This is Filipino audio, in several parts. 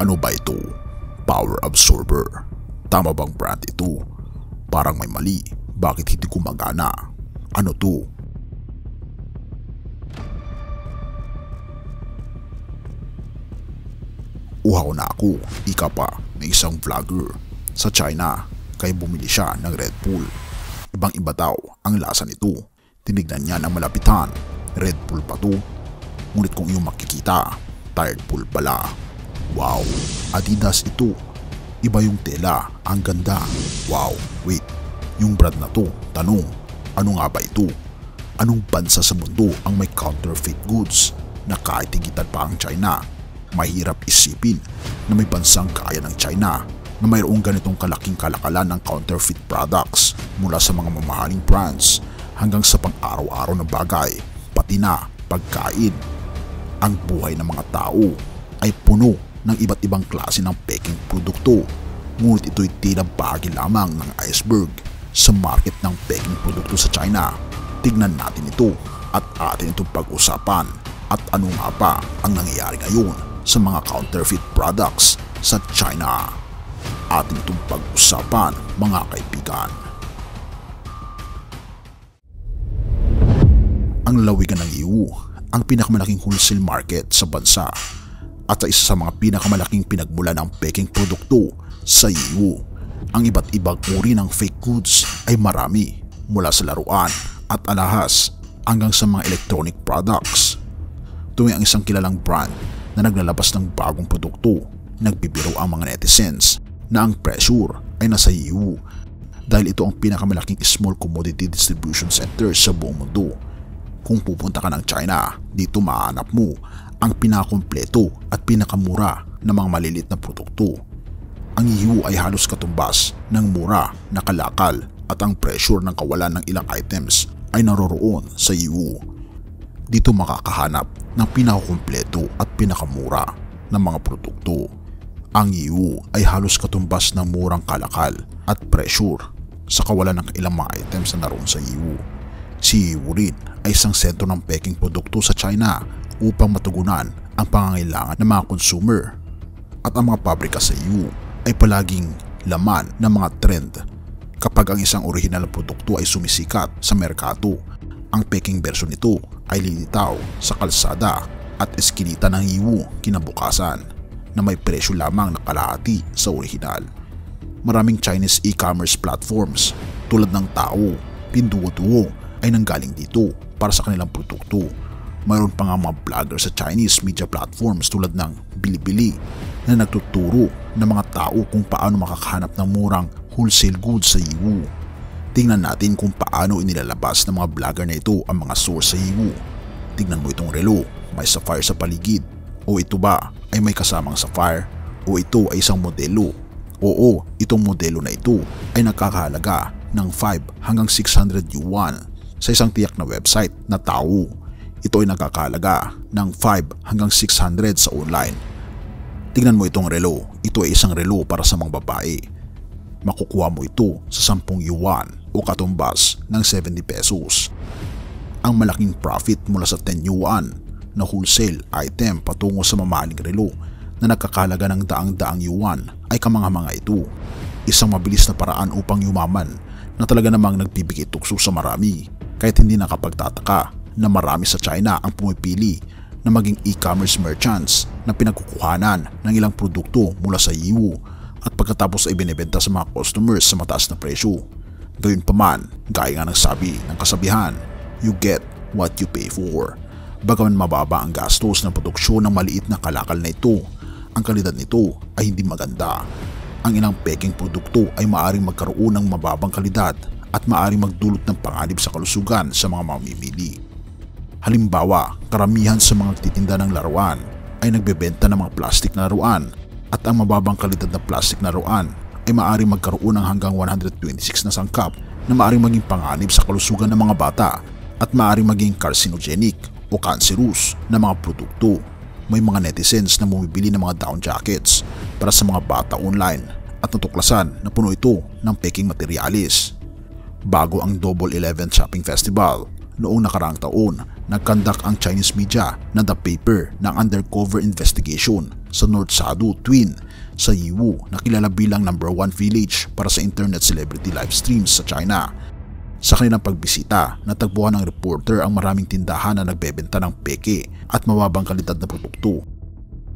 Ano ba ito? Power absorber. Tama bang brand ito? Parang may mali. Bakit hindi gumagana? Ano to? Uhaw na ako, ika pa, na isang vlogger sa China kaya bumili siya ng Red Bull. Ibang iba daw ang lasa nito. Tinignan niya ng malapitan. Red Bull pa to. Ngunit kung iyong makikita, Tired Bull pala. Wow, Adidas ito. Iba yung tela, ang ganda. Wow, wait, yung brand na to, tanong, ano nga ba ito? Anong bansa sa mundo ang may counterfeit goods na kahit higitan pa ang China? Mahirap isipin na may bansang kaya ng China na mayroong ganitong kalaking kalakalan ng counterfeit products mula sa mga mamahaling brands hanggang sa pang-araw-araw na bagay, pati na pagkain. Ang buhay ng mga tao ay puno ng iba't ibang klase ng peking produkto, ngunit ito'y tila bahagi lamang ng iceberg sa market ng peking produkto sa China. Tignan natin ito at atin itong pag-usapan at ano nga ba ang nangyayari ngayon sa mga counterfeit products sa China. Atin itong pag-usapan, mga kaibigan. Ang lalawigan ng EU, ang pinakamalaking wholesale market sa bansa at isa sa mga pinakamalaking pinagmula ng peking produkto sa EU. Ang iba't ibang uri ng fake goods ay marami, mula sa laruan at alahas hanggang sa mga electronic products. Tuwing ang isang kilalang brand na naglalabas ng bagong produkto, nagbibiro ang mga netizens na ang pressure ay nasa EU dahil ito ang pinakamalaking small commodity distribution center sa buong mundo. Kung pupunta ka ng China, dito mahanap mo ang pinakakumpleto at pinakamura na mga malilit na produkto. Ang EU ay halos katumbas ng mura na kalakal at ang pressure ng kawalan ng ilang items ay naroroon sa EU. Dito makakahanap ng pinakakumpleto at pinakamura na mga produkto. Ang EU ay halos katumbas ng murang kalakal at pressure sa kawalan ng ilang mga items na naroon sa EU. Si EU rin ay isang sentro ng peking produkto sa China upang matugunan ang pangangailangan ng mga consumer. At ang mga pabrika sa EU ay palaging laman ng mga trend. Kapag ang isang orihinal na produkto ay sumisikat sa merkado, ang peking version nito ay lilitaw sa kalsada at eskinita ng EU kinabukasan na may presyo lamang na kalahati sa orihinal. Maraming Chinese e-commerce platforms tulad ng Tao, Pinduoduo ay nanggaling dito para sa kanilang produkto. Mayroon pa nga mga vlogger sa Chinese media platforms tulad ng Bilibili na nagtuturo ng mga tao kung paano makakahanap ng murang wholesale goods sa EU. Tingnan natin kung paano inilalabas ng mga vlogger na ito ang mga source sa EU. Tingnan mo itong relo, may sapphire sa paligid. O ito ba ay may kasamang sapphire? O ito ay isang modelo? Oo, itong modelo na ito ay nagkakahalaga ng 5 hanggang 600 yuan sa isang tiyak na website na Tao. Ito ay nagkakahalaga ng 5 hanggang 600 sa online. Tingnan mo itong relo. Ito ay isang relo para sa mga babae. Makukuha mo ito sa 10 yuan o katumbas ng 70 pesos. Ang malaking profit mula sa 10 yuan na wholesale item patungo sa mamahaling relo na nagkakahalaga ng daang-daang yuan ay kamangha-mangha ito. Isang mabilis na paraan upang yumaman na talaga namang nagbibigay tukso sa marami. Kahit hindi nakapagtataka na marami sa China ang pumipili na maging e-commerce merchants na pinagkukuhanan ng ilang produkto mula sa EU at pagkatapos ay binibenta sa mga customers sa mataas na presyo. Gayunpaman, gaya nga ng sabi ng kasabihan, you get what you pay for. Bagaman mababa ang gastos ng produksyon ng maliit na kalakal na ito, ang kalidad nito ay hindi maganda. Ang ilang peking produkto ay maaaring magkaroon ng mababang kalidad at maaaring magdulot ng panganib sa kalusugan sa mga mamimili. Halimbawa, karamihan sa mga nagtitinda ng laruan ay nagbebenta ng mga plastic na laruan at ang mababang kalidad na plastic na laruan ay maaaring magkaroon ng hanggang 126 na sangkap na maaaring maging panganib sa kalusugan ng mga bata at maaaring maging carcinogenic o cancerous na mga produkto. May mga netizens na bumibili ng mga down jackets para sa mga bata online at natuklasan na puno ito ng peking materyales. Bago ang Double 11 Shopping Festival noong nakaraang taon, nagkandak ang Chinese media na the paper ng undercover investigation sa North Sado Twin sa Yiwu na kilala bilang #1 village para sa internet celebrity live streams sa China. Sa kanilang pagbisita, natagpuan ng reporter ang maraming tindahan na nagbebenta ng peke at mababang kalidad na produkto.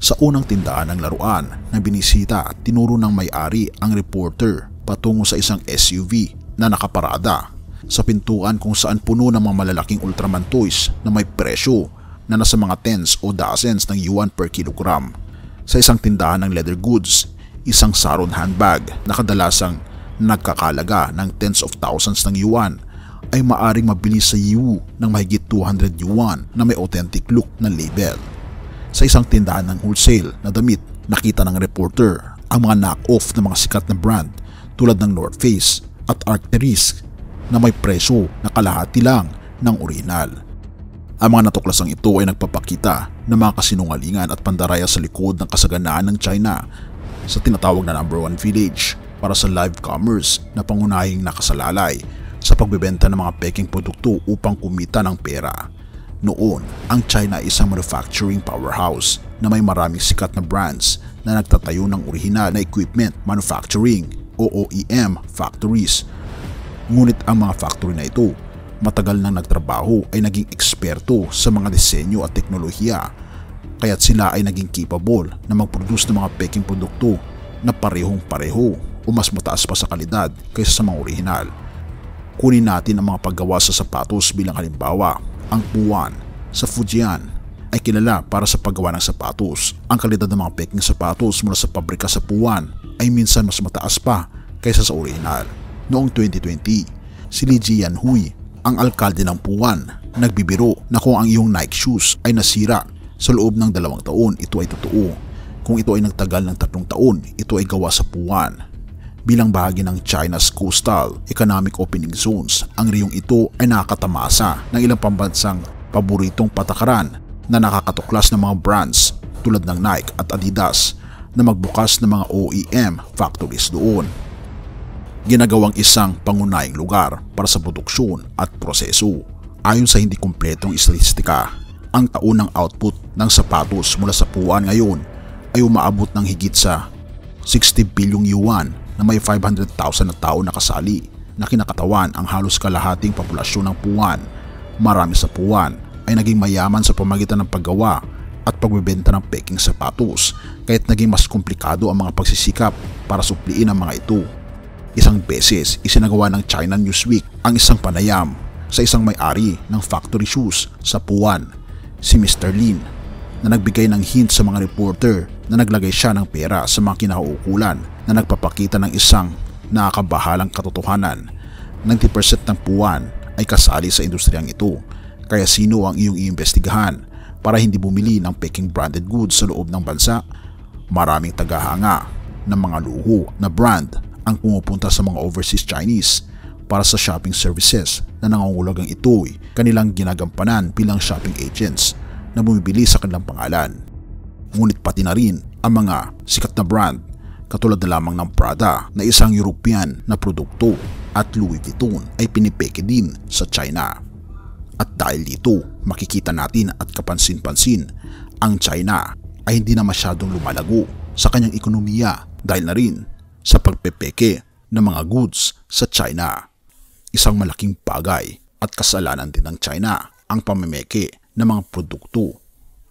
Sa unang tindahan ng laruan na binisita, tinuro ng may-ari ang reporter patungo sa isang SUV na nakaparada sa pintuan kung saan puno ng mga malalaking Ultraman toys na may presyo na nasa mga tens o dozens ng yuan per kilogram. Sa isang tindahan ng leather goods, isang Saron handbag na kadalasang nagkakalaga ng tens of thousands ng yuan ay maaring mabili sa Yiwu ng mahigit 200 yuan na may authentic look na label. Sa isang tindahan ng wholesale na damit, nakita ng reporter ang mga knock-off na mga sikat na brand tulad ng North Face at Arc'teryx na may presyo na kalahati lang ng original. Ang mga natuklasang ito ay nagpapakita ng mga kasinungalingan at pandaraya sa likod ng kasaganaan ng China sa tinatawag na #1 village para sa live commerce na pangunahing nakasalalay sa pagbebenta ng mga peking produkto upang kumita ng pera. Noon, ang China ay isang manufacturing powerhouse na may maraming sikat na brands na nagtatayo ng orihinal na equipment manufacturing o OEM factories. Ngunit ang mga factory na ito, matagal nang nagtrabaho ay naging eksperto sa mga disenyo at teknolohiya, kaya't sila ay naging capable na mag-produce ng mga peking produkto na parehong-pareho o mas mataas pa sa kalidad kaysa sa mga orihinal. Kunin natin ang mga paggawa sa sapatos bilang halimbawa. Ang Puan sa Fujian ay kilala para sa paggawa ng sapatos. Ang kalidad ng mga peking sapatos mula sa pabrika sa Puan ay minsan mas mataas pa kaysa sa orihinal. Noong 2020, si Li Jianhui, ang alkalde ng Puan, nagbibiro na kung ang iyong Nike shoes ay nasira sa loob ng 2 taon, ito ay totoo. Kung ito ay nagtagal ng 3 taon, ito ay gawa sa Puan. Bilang bahagi ng China's Coastal Economic Opening Zones, ang riyong ito ay nakakatamasa ng ilang pambansang paboritong patakaran na nakakatuklas ng mga brands tulad ng Nike at Adidas na magbukas ng mga OEM factories doon. Ginagawang isang pangunahing lugar para sa produksyon at proseso. Ayon sa hindi kumpletong istatistika, ang taunang output ng sapatos mula sa Puan ngayon ay umaabot ng higit sa 60 bilyong yuan na may 500,000 na tao nakasali na kinakatawan ang halos kalahating populasyon ng Puan. Marami sa Puan ay naging mayaman sa pamagitan ng paggawa at pagbebenta ng peking sapatos, kaya't naging mas komplikado ang mga pagsisikap para supliin ang mga ito. Isang beses isinagawa ng China Newsweek ang isang panayam sa isang may-ari ng factory shoes sa Puan, si Mr. Lin, na nagbigay ng hint sa mga reporter na naglagay siya ng pera sa mga kinauukulan na nagpapakita ng isang nakakabahalang katotohanan. 90% ng Puan ay kasali sa industriyang ito, kaya sino ang iyong iimbestigahan para hindi bumili ng peking branded goods sa loob ng bansa? Maraming tagahanga ng mga luho na brand ang pumupunta sa mga overseas Chinese para sa shopping services na nangangahulugang ito'y kanilang ginagampanan bilang shopping agents na bumibili sa kanilang pangalan. Ngunit pati na rin ang mga sikat na brand katulad na lamang ng Prada na isang European na produkto at Louis Vuitton ay pinipeke din sa China. At dahil dito makikita natin at kapansin-pansin ang China ay hindi na masyadong lumalago sa kanyang ekonomiya dahil na rin sa pagpepeke ng mga goods sa China. Isang malaking bagay at kasalanan din ng China ang pamemeke ng mga produkto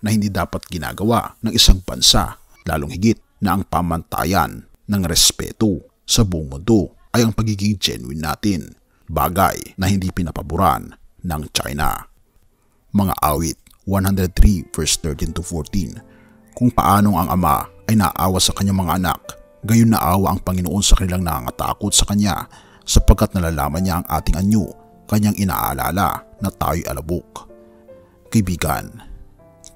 na hindi dapat ginagawa ng isang bansa, lalong higit na ang pamantayan ng respeto sa buong mundo ay ang pagiging genuine natin, bagay na hindi pinapaboran ng China. Mga awit 103 verse 13 to 14. Kung paanong ang ama ay naawa sa kanyang mga anak, gayon naawa ang Panginoon sa kanilang nangangatakot sa kanya, sapagkat nalalaman niya ang ating anyo, kanyang inaalala na tayo'y alabok. Kaibigan,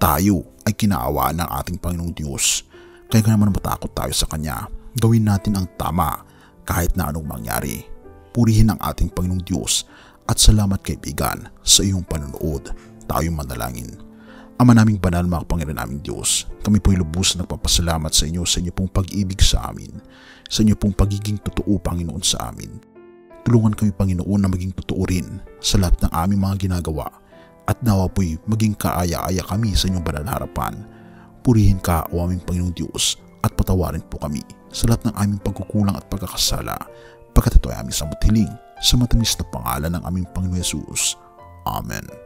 tayo ay kinaawaan ng ating Panginoong Diyos, kaya naman matakot tayo sa Kanya. Gawin natin ang tama kahit na anong mangyari. Purihin ang ating Panginoong Diyos at salamat kaibigan sa iyong panonood. Tayo manalangin. Ama naming banal, mga Panginoon naming Diyos, kami po'y lubos na nagpapasalamat sa inyo pong pag-ibig sa amin, sa inyo pong pagiging totoo, Panginoon, sa amin. Tulungan kami, Panginoon, na maging totoo rin sa lahat ng aming mga ginagawa at nawa po'y maging kaaya-aya kami sa inyong banal na harapan. Purihin ka, o aming Panginoong Diyos, at patawarin po kami sa lahat ng aming pagkukulang at pagkakasala, pagkat ito ay aming samot hiling sa matamis na pangalan ng aming Panginoon Yesus. Amen.